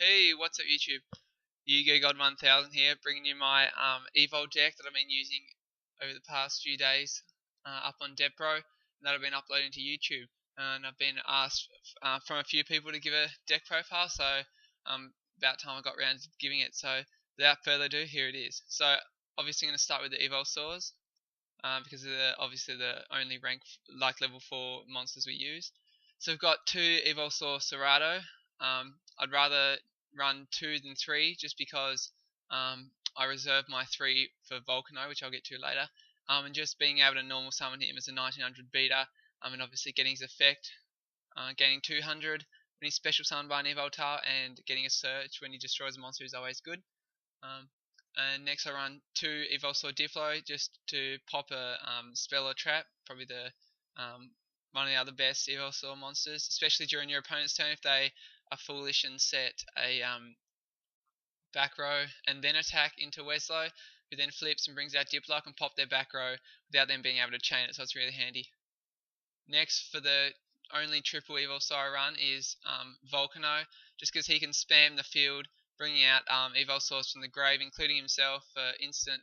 Hey, what's up YouTube? Yugioh God 1000 here, bringing you my Evol deck that I've been using over the past few days up on DevPro, and that I've been uploading to YouTube. And I've been asked from a few people to give a deck profile, so about time I got around to giving it. So without further ado, here it is. So obviously I'm going to start with the Evol Saws because they're obviously the only rank level 4 monsters we use. So we've got two Evol Saw Serato. I'd rather run 2 than 3 just because I reserve my 3 for Volcano, which I'll get to later. And just being able to normal summon him as a 1900 beater, and obviously getting his effect, gaining 200 when he's special summoned by an Evoltar, and getting a search when he destroys a monster is always good. And next I run 2 Evolsaur Diplo just to pop a spell or trap, probably the one of the other best Evolsaur monsters, especially during your opponent's turn if they are foolish and set a back row and then attack into Weslow, who then flips and brings out Diplo and pop their back row without them being able to chain it, so it's really handy. Next, for the only triple Evolsaur run is Volcano, just because he can spam the field, bringing out Evolsaurs from the grave, including himself for instant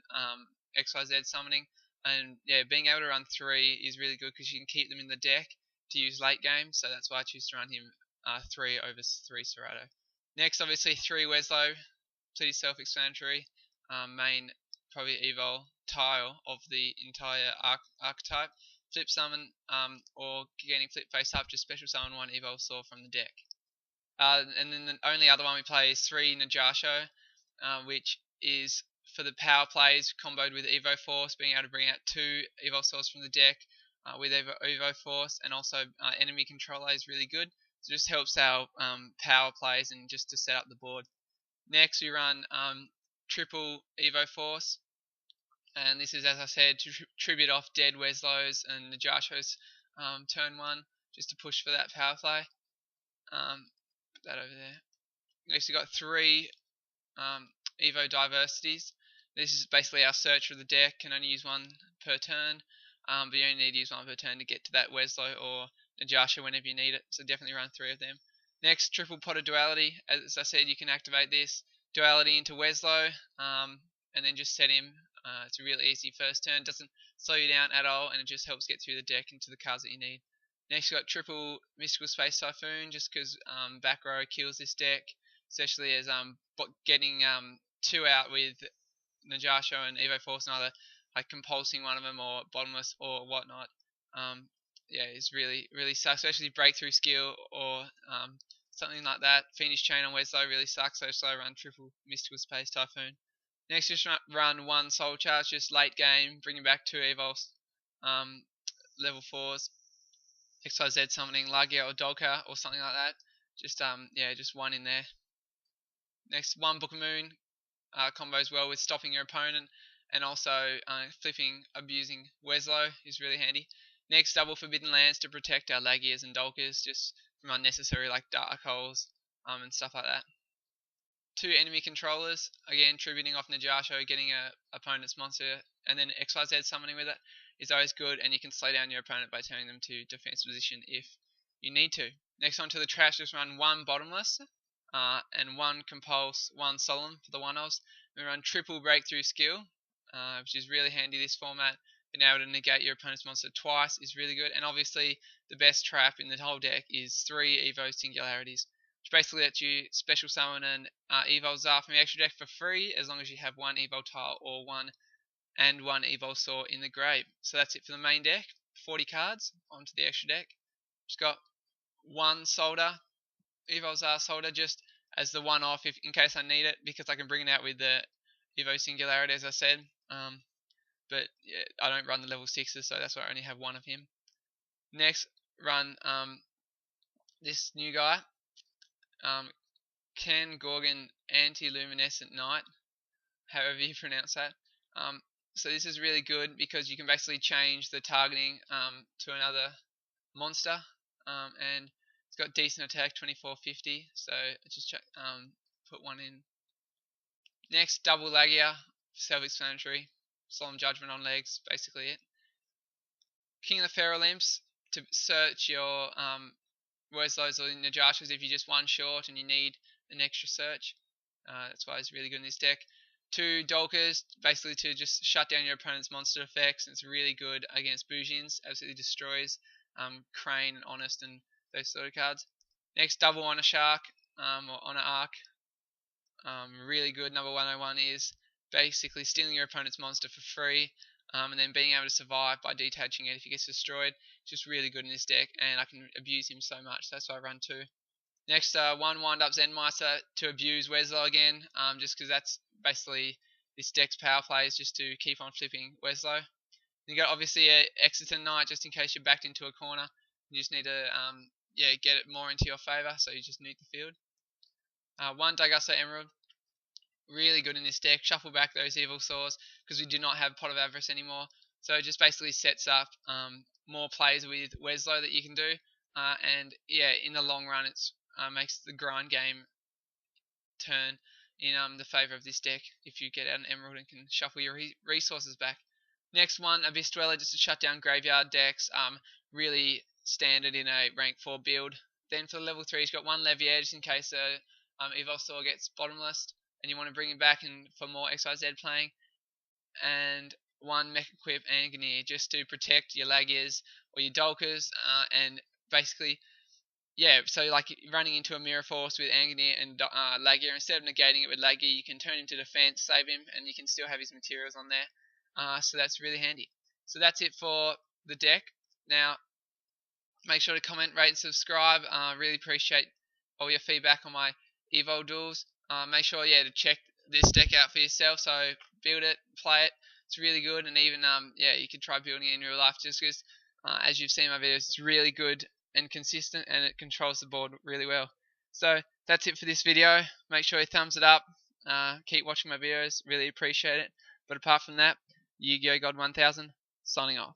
XYZ summoning. And yeah, being able to run 3 is really good because you can keep them in the deck to use late game, so that's why I choose to run him 3 over 3 Serato. Next, obviously 3 Weslow, pretty self-explanatory. Main probably Evol tile of the entire archetype. Flip summon or getting flip face up, just special summon 1 Evolsaur from the deck. And then the only other one we play is 3 Yugioh, which is for the power plays comboed with Evo Force, being able to bring out 2 Evolsaurs from the deck with Evo Force, and also enemy controller is really good. So it just helps our power plays and just to set up the board. Next we run triple Evo Force, and this is, as I said, to tribute off dead Weslow's and Yugioh's turn 1, just to push for that power play. Put that over there. Next we've got 3 Evo Diversities. This is basically our search for the deck, can only use 1 per turn, but you only need to use 1 per turn to get to that Weslow or Yugioh whenever you need it, so definitely run 3 of them. Next, triple pot of Duality. As I said, you can activate this Duality into Weslow, and then just set him. It's a really easy first turn, doesn't slow you down at all, and it just helps get through the deck into the cards that you need. Next we've got triple Mystical Space Typhoon, just because back row kills this deck, especially as getting 2 out with Yugioh and Evo Force and either like compulsing one of them or bottomless or whatnot. Yeah, it's really sucks, especially breakthrough skill or something like that. Fiendish Chain on Weslow really sucks, so I run triple Mystical Space Typhoon. Next, just run 1 Soul Charge, just late game, bringing back 2 Evols, level 4s, XYZ summoning Yugioh or Dolka or something like that. Just yeah, just 1 in there. Next, 1 Book of Moon combos well with stopping your opponent, and also flipping, abusing Weslow is really handy. Next, double Forbidden Lands to protect our Lagias and Dolkas just from unnecessary like Dark Holes and stuff like that. 2 enemy controllers, again tributing off Yugioh, getting a opponent's monster, and then XYZ summoning with it is always good, and you can slow down your opponent by turning them to defensive position if you need to. Next on to the trash, just run 1 Bottomless, and 1 Compulse, 1 Solemn for the 1-offs. We run triple Breakthrough Skill, which is really handy this format. Being able to negate your opponent's monster twice is really good, and obviously the best trap in the whole deck is 3 Evo Singularities, which basically lets you special summon an Evol Zar from the extra deck for free as long as you have 1 Evol tile or 1 Evolsaur in the grave. So that's it for the main deck. 40 cards onto the extra deck. Just got 1 Solder, Evol Zar Solder, just as the 1-off in case I need it, because I can bring it out with the Evo Singularity as I said. But yeah, I don't run the level 6s, so that's why I only have 1 of him. Next, run this new guy, Ken Gorgon Anti-Luminescent Knight, however you pronounce that. So this is really good because you can basically change the targeting to another monster, and it's got decent attack, 2450. So I just put 1 in. Next, double Lagia, self-explanatory. Solemn Judgment on legs, basically it. King of the Feral Imps to search your Weslows or Najashas if you're just one short and you need an extra search. That's why it's really good in this deck. 2 Dolkers, basically to just shut down your opponent's monster effects. It's really good against Bujins, absolutely destroys Crane, Honest, and those sort of cards. Next, double Honor Shark or Honor Arc. Really good. Number 101 is basically stealing your opponent's monster for free and then being able to survive by detaching it if he gets destroyed. Just really good in this deck, and I can abuse him so much. That's why I run 2. Next, 1 Wind Up Zenmeister to abuse Weslow again, just because that's basically this deck's power play is just to keep on flipping Weslow. You got obviously a Exiton Knight just in case you're backed into a corner. You just need to get it more into your favour, so you just nuke the field. 1 Dagusta Emerald, really good in this deck. Shuffle back those Evil Saws because we do not have Pot of Avarice anymore. So it just basically sets up more plays with Weslow that you can do. And yeah, in the long run, it makes the grind game turn in the favour of this deck if you get out an Emerald and can shuffle your resources back. Next one, Abyss Dweller, just to shut down graveyard decks. Really standard in a rank 4 build. Then for the level 3, he's got 1 Levier just in case Evol Saw gets bottomless and you want to bring him back and for more XYZ playing. And 1 Mech Equip Anganir just to protect your Lagiers or your Dolkers and basically, yeah, so like running into a Mirror Force with Anganir and Lagier, instead of negating it with Lagier, you can turn him to defense, save him, and you can still have his materials on there. So that's really handy. So that's it for the deck. Now, make sure to comment, rate, and subscribe. Really appreciate all your feedback on my Evol duels. Make sure, to check this deck out for yourself. So build it, play it. It's really good, and even you can try building it in real life. Just because, as you've seen in my videos, it's really good and consistent, and it controls the board really well. So that's it for this video. Make sure you thumbs it up. Keep watching my videos. Really appreciate it. But apart from that, Yugioh God 1000 signing off.